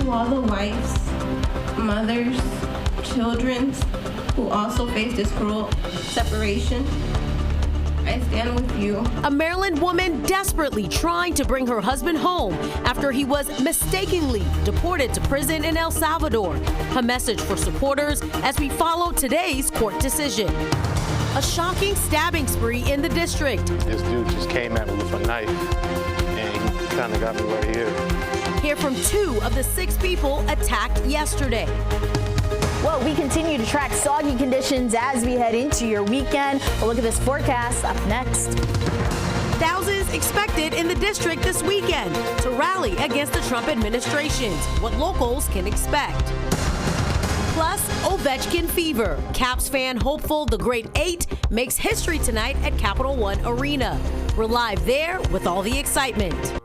To all the wives, mothers, children who also face this cruel separation, I stand with you. A Maryland woman desperately trying to bring her husband home after he was mistakenly deported to prison in El Salvador. A message for supporters as we follow today's court decision. A shocking stabbing spree in the district. This dude just came at me with a knife and he kind of got me right here. Hear from 2 of the 6 people attacked yesterday. Well, we continue to track soggy conditions as we head into your weekend. A look at this forecast up next. Thousands expected in the district this weekend to rally against the Trump administration. What locals can expect. Plus, Ovechkin fever. Caps fan hopeful the Great 8 makes history tonight at Capital One Arena. We're live there with all the excitement.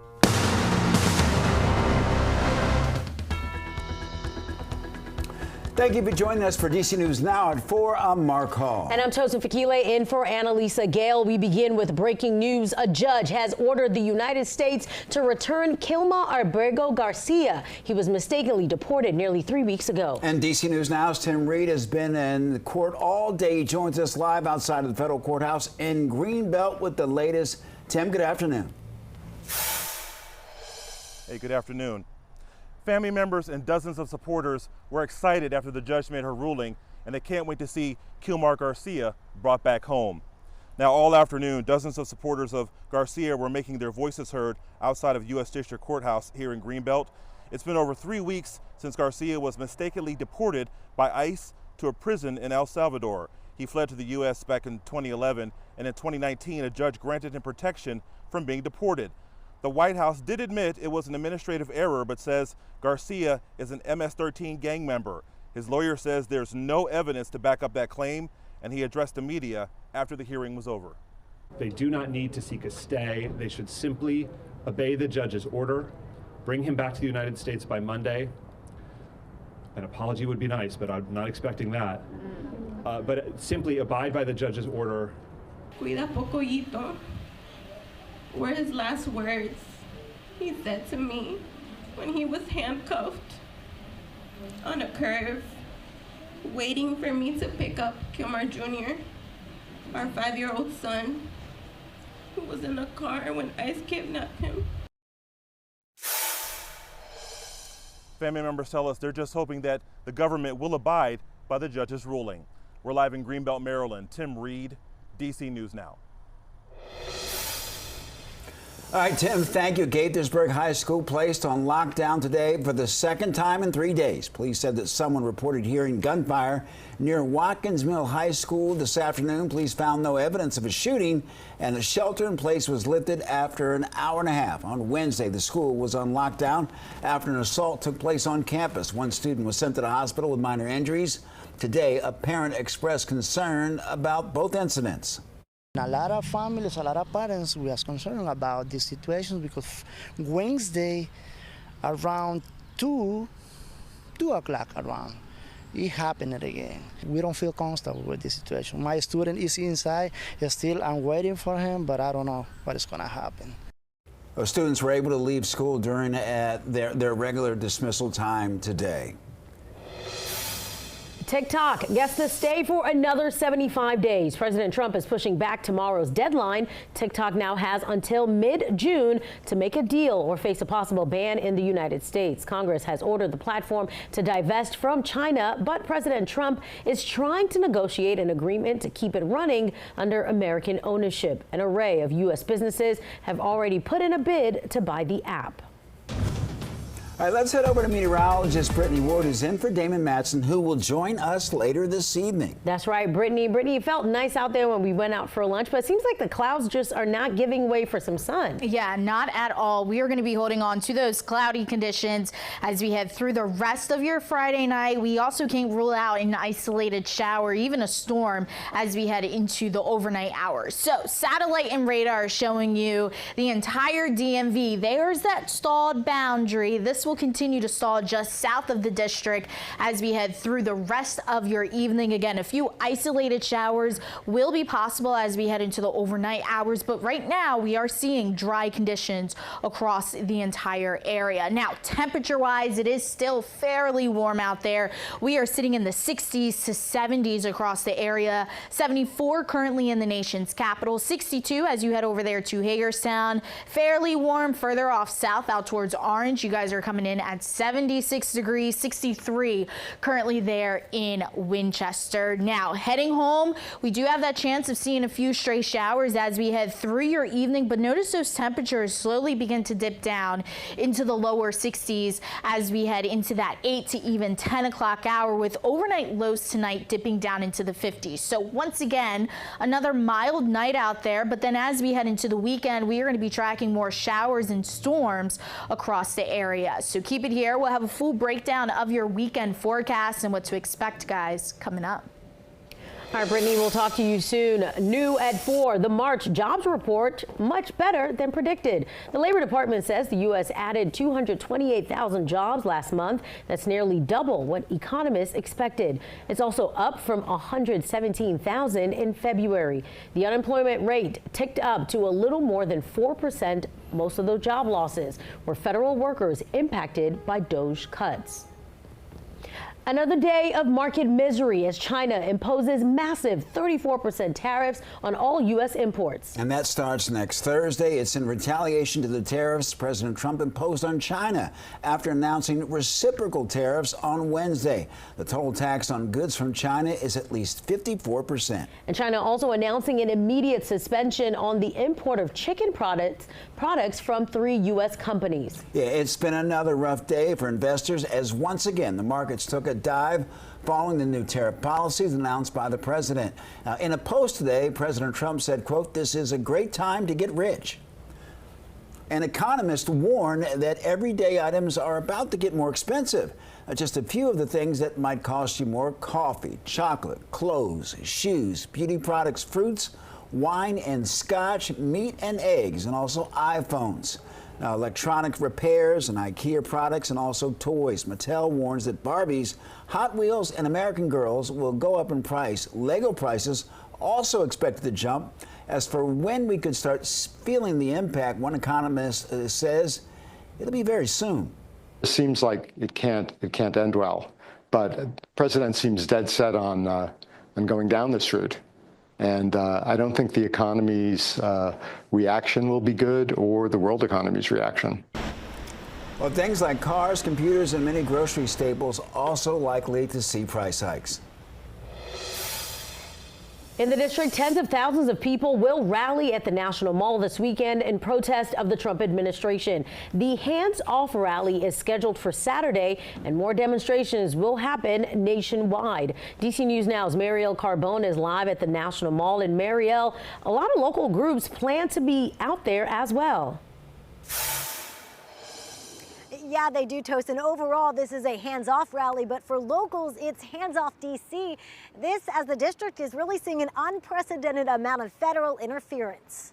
Thank you for joining us for DC News Now at 4. I'm Mark Hall. And I'm Tosin Fakile in for Annalisa Gale. We begin with breaking news. A judge has ordered the United States to return Kilma Abrego Garcia. He was mistakenly deported nearly 3 weeks ago. And DC News Now's Tim Reed has been in court all day. He joins us live outside of the federal courthouse in Greenbelt with the latest. Tim, good afternoon. Hey, good afternoon. Family members and dozens of supporters were excited after the judge made her ruling, and they can't wait to see Kilmar Garcia brought back home. Now, all afternoon, dozens of supporters of Garcia were making their voices heard outside of U.S. District Courthouse here in Greenbelt. It's been over 3 weeks since Garcia was mistakenly deported by ICE to a prison in El Salvador. He fled to the U.S. back in 2011, and in 2019, a judge granted him protection from being deported. The White House did admit it was an administrative error, but says Garcia is an MS-13 gang member. His lawyer says there's no evidence to back up that claim, and he addressed the media after the hearing was over. They do not need to seek a stay. They should simply obey the judge's order, bring him back to the United States by Monday. An apology would be nice, but I'm not expecting that. But simply abide by the judge's order. Cuida pocoyito were his last words he said to me when he was handcuffed on a curve, waiting for me to pick up Kilmar Jr., our 5-year-old son, who was in a car when ICE kidnapped him. Family members tell us they're just hoping that the government will abide by the judge's ruling. We're live in Greenbelt, Maryland. Tim Reed, DC News Now. All right, Tim, thank you. Gaithersburg High School placed on lockdown today for the second time in 3 days. Police said that someone reported hearing gunfire near Watkins Mill High School this afternoon. Police found no evidence of a shooting, and the shelter-in-place was lifted after an hour and a half. On Wednesday, the school was on lockdown after an assault took place on campus. One student was sent to the hospital with minor injuries. Today, a parent expressed concern about both incidents. A lot of families, a lot of parents, we are concerned about this situation because Wednesday around 2 o'clock around, it happened again. We don't feel comfortable with this situation. My student is inside, still I'm waiting for him, but I don't know what is gonna happen. Students were able to leave school during their regular dismissal time today. TikTok gets to stay for another 75 days. President Trump is pushing back tomorrow's deadline. TikTok now has until mid-June to make a deal or face a possible ban in the United States. Congress has ordered the platform to divest from China, but President Trump is trying to negotiate an agreement to keep it running under American ownership. An array of U.S. businesses have already put in a bid to buy the app. All right, let's head over to meteorologist Brittany Ward, who's in for Damon Matson, who will join us later this evening. That's right, Brittany. Brittany, it felt nice out there when we went out for lunch, but it seems like the clouds just are not giving way for some sun. Yeah, not at all. We are going to be holding on to those cloudy conditions as we head through the rest of your Friday night. We also can't rule out an isolated shower, even a storm, as we head into the overnight hours. So satellite and radar are showing you the entire DMV. There's that stalled boundary. This this will continue to stall just south of the district as we head through the rest of your evening. Again, a few isolated showers will be possible as we head into the overnight hours, but right now we are seeing dry conditions across the entire area. Now, temperature-wise, it is still fairly warm out there. We are sitting in the 60s to 70s across the area. 74 currently in the nation's capital, 62 as you head over there to Hagerstown. Fairly warm further off south out towards Orange. You guys are coming in at 76 degrees, 63 currently there in Winchester. Now, heading home, we do have that chance of seeing a few stray showers as we head through your evening, but notice those temperatures slowly begin to dip down into the lower 60s as we head into that 8 to even 10 o'clock hour, with overnight lows tonight dipping down into the 50s. So once again, another mild night out there, but then as we head into the weekend, we are going to be tracking more showers and storms across the area. So keep it here. We'll have a full breakdown of your weekend forecast and what to expect, guys, coming up. All right, Brittany, we'll talk to you soon. New at 4, the March jobs report much better than predicted. The Labor Department says the U.S. added 228,000 jobs last month. That's nearly double what economists expected. It's also up from 117,000 in February. The unemployment rate ticked up to a little more than 4%. Most of those job losses were federal workers impacted by DOGE cuts. Another day of market misery as China imposes massive 34% tariffs on all U.S. imports. And that starts next Thursday. It's in retaliation to the tariffs President Trump imposed on China after announcing reciprocal tariffs on Wednesday. The total tax on goods from China is at least 54%. And China also announcing an immediate suspension on the import of chicken products from 3 U.S. companies. Yeah, it's been another rough day for investors as once again the markets took a dive following the new tariff policies announced by the president. Now, in a post today, President Trump said, quote, "This is a great time to get rich." And economists warn that everyday items are about to get more expensive. Just a few of the things that might cost you more: coffee, chocolate, clothes, shoes, beauty products, fruits, wine and scotch, meat and eggs, and also iPhones. Now, electronic repairs and IKEA products and also toys. Mattel warns that Barbies, Hot Wheels, and American Girls will go up in price. Lego prices also expected to jump. As for when we could start feeling the impact, one economist says it'll be very soon. It seems like it can't end well, but the president seems dead set on going down this route. And I don't think the economy's reaction will be good, or the world economy's reaction. Well, things like cars, computers, and many grocery staples also likely to see price hikes. In the district, tens of thousands of people will rally at the National Mall this weekend in protest of the Trump administration. The hands-off rally is scheduled for Saturday, and more demonstrations will happen nationwide. DC News Now's Marielle Carbone is live at the National Mall in Marielle. A lot of local groups plan to be out there as well. Yeah, they do, Toast. And overall, this is a hands-off rally, but for locals, it's hands-off DC. This, as the district is really seeing an unprecedented amount of federal interference.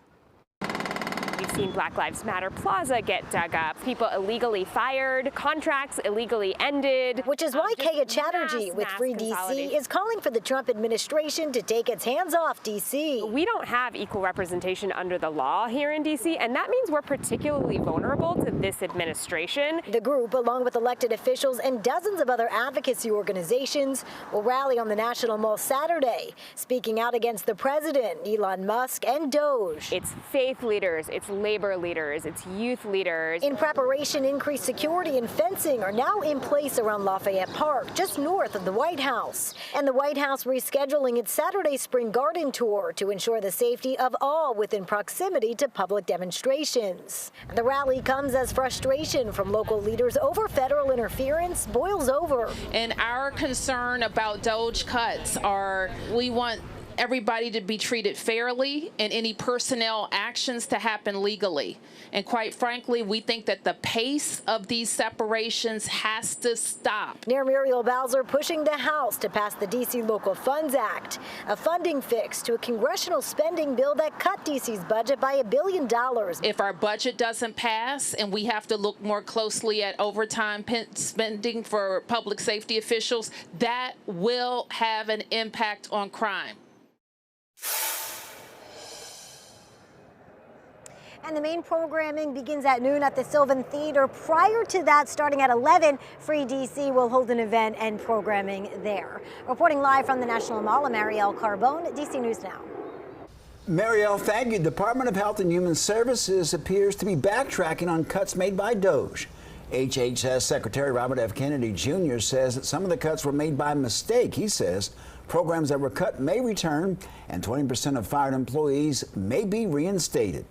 We've seen Black Lives Matter Plaza get dug up, people illegally fired, contracts illegally ended. Which is why Kaya Chatterjee with Free DC is calling for the Trump administration to take its hands off DC. We don't have equal representation under the law here in DC, and that means we're particularly vulnerable to this administration. The group, along with elected officials and dozens of other advocacy organizations, will rally on the National Mall Saturday, speaking out against the president, Elon Musk, and DOGE. It's faith leaders, it's labor leaders, it's youth leaders. In preparation, increased security and fencing are now in place around Lafayette Park, just north of the White House. And the White House rescheduling its Saturday Spring Garden Tour to ensure the safety of all within proximity to public demonstrations. The rally comes as frustration from local leaders over federal interference boils over. And our concern about DOGE cuts are we want everybody to be treated fairly and any personnel actions to happen legally. And quite frankly, we think that the pace of these separations has to stop. Mayor Muriel Bowser pushing the House to pass the D.C. Local Funds Act, a funding fix to a congressional spending bill that cut D.C.'s budget by $1 billion. If our budget doesn't pass and we have to look more closely at overtime spending for public safety officials, that will have an impact on crime. And the main programming begins at noon at the Sylvan Theater. Prior to that, starting at 11, Free DC will hold an event and programming there. Reporting live from the National Mall, Marielle Carbone, DC News Now. Marielle, thank you. Department of Health and Human Services appears to be backtracking on cuts made by DOGE. HHS Secretary Robert F. Kennedy Jr. says that some of the cuts were made by mistake. He says programs that were cut may return and 20% of fired employees may be reinstated.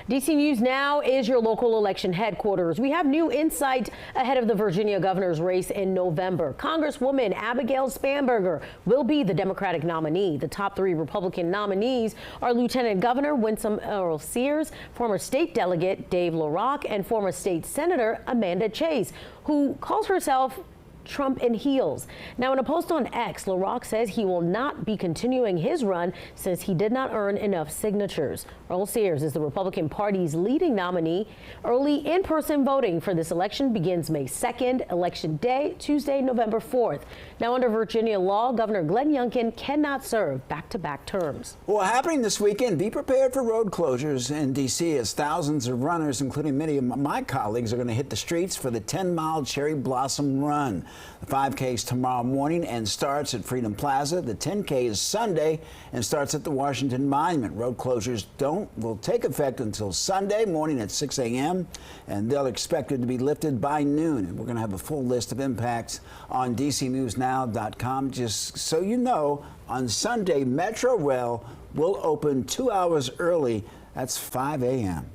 DC News Now is your local election headquarters. We have new insight ahead of the Virginia governor's race in November. Congresswoman Abigail Spanberger will be the Democratic nominee. The top 3 Republican nominees are Lieutenant Governor Winsome Earl-Sears, former state delegate Dave LaRocque, and former state senator Amanda Chase, who calls herself Trump in heels. Now, in a post on X, LaRocque says he will not be continuing his run since he did not earn enough signatures. Earl-Sears is the Republican Party's leading nominee. Early in-person voting for this election begins May 2nd, Election Day, Tuesday, November 4th. Now, under Virginia law, Governor Glenn Youngkin cannot serve back-to-back terms. Well, happening this weekend, be prepared for road closures in D.C. as thousands of runners, including many of my colleagues, are going to hit the streets for the 10-mile Cherry Blossom Run. The 5K is tomorrow morning and starts at Freedom Plaza. The 10K is Sunday and starts at the Washington Monument. Road closures will take effect until Sunday morning at 6 a.m. and they're expected to be lifted by noon. And we're going to have a full list of impacts on DCNewsNow.com. Just so you know, on Sunday, Metro Rail will open 2 hours early. That's 5 a.m.